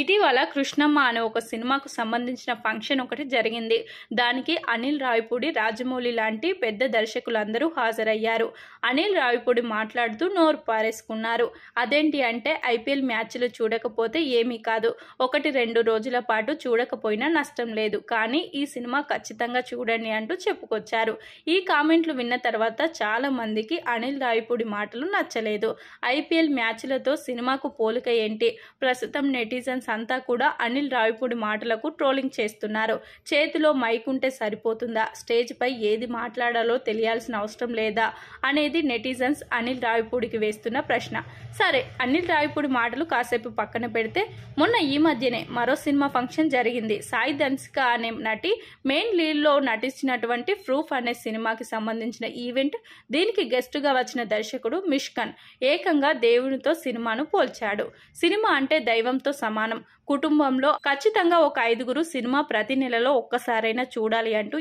ఇటీవల కృష్ణమ్మ అనే ఒక సినిమాకు సంబంధించిన ఫంక్షన్ ఒకటి జరిగింది. దానికి అనిల్ రావిపూడి, రాజమౌళి లాంటి పెద్ద దర్శకులందరూ హాజరయ్యారు. అనిల్ రావిపూడి మాట్లాడుతూ నోరు పారేసుకున్నారు. అదేంటి అంటే ఐపీఎల్ మ్యాచ్లు చూడకపోతే ఏమీ కాదు, 1-2 రోజుల పాటు చూడకపోయినా నష్టం లేదు, కానీ ఈ సినిమా ఖచ్చితంగా చూడండి అంటూ చెప్పుకొచ్చారు. ఈ కామెంట్లు విన్న తర్వాత చాలా మందికి అనిల్ రావిపూడి మాటలు నచ్చలేదు. ఐపీఎల్ మ్యాచ్లతో సినిమాకు పోలిక ఏంటి? ప్రస్తుతం నెటిజన్స్ అంతా కూడా అనిల్ రావిపూడి మాటలకు ట్రోలింగ్ చేస్తున్నారు. చేతిలో మైక్ ఉంటే సరిపోతుందా? స్టేజ్ పై ఏది మాట్లాడాలో తెలియాల్సిన అవసరం లేదా అనేది నెటిజన్స్ అనిల్ రావిపూడికి వేస్తున్న ప్రశ్న. సరే, అనిల్ రావిపూడి మాటలు కాసేపు పక్కన పెడితే, మొన్న ఈ మధ్యనే మరో సినిమా ఫంక్షన్ జరిగింది. సాయి ధన్సిక అనే నటి మెయిన్ లీడ్ లో నటించినటువంటి ప్రూఫ్ అనే సినిమాకి సంబంధించిన ఈవెంట్. దీనికి గెస్ట్ గా వచ్చిన దర్శకుడు మిష్కన్ ఏకంగా దేవునితో సినిమాను పోల్చాడు. సినిమా అంటే దైవంతో సమానం, కుటుంబంలో ఖచ్చితంగా ఒక 5గురు సినిమా ప్రతి నెలలో ఒక్కసారైనా చూడాలి అంటూ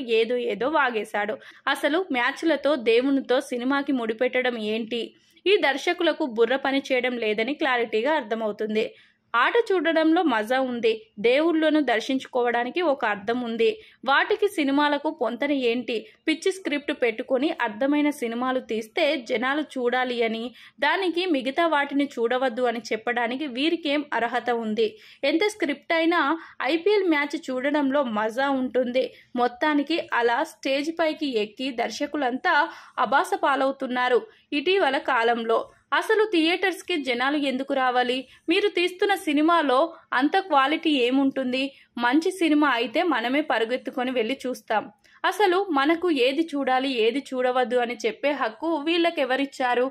ఏదో వాగేశాడు. అసలు మ్యాచ్లతో దేవునితో సినిమాకి ముడిపెట్టడం ఏంటి? ఈ దర్శకులకు బుర్ర పని చేయడం లేదని క్లారిటీగా అర్థమవుతుంది. ఆట చూడడంలో మజా ఉంది, దేవుళ్ళను దర్శించుకోవడానికి ఒక అర్థం ఉంది. వాటికి సినిమాలకు పొంతన ఏంటి? పిచ్చి స్క్రిప్ట్ పెట్టుకొని అర్థమైన సినిమాలు తీస్తే జనాలు చూడాలి అని, దానికి మిగతా వాటిని చూడవద్దు అని చెప్పడానికి వీరికేం అర్హత ఉంది? ఎంత స్క్రిప్ట్ అయినా ఐపీఎల్ మ్యాచ్ చూడడంలో మజా ఉంటుంది. మొత్తానికి అలా స్టేజ్ పైకి ఎక్కి దర్శకులంతా అబాస పాలవుతున్నారు ఇటీవల కాలంలో. అసలు థియేటర్స్కి జనాలు ఎందుకు రావాలి? మీరు తీస్తున్న సినిమాలో అంత క్వాలిటీ ఏముంటుంది? మంచి సినిమా అయితే మనమే పరుగెత్తుకొని వెళ్ళి చూస్తాం. అసలు మనకు ఏది చూడాలి, ఏది చూడవద్దు అని చెప్పే హక్కు వీళ్ళకెవరిచ్చారు?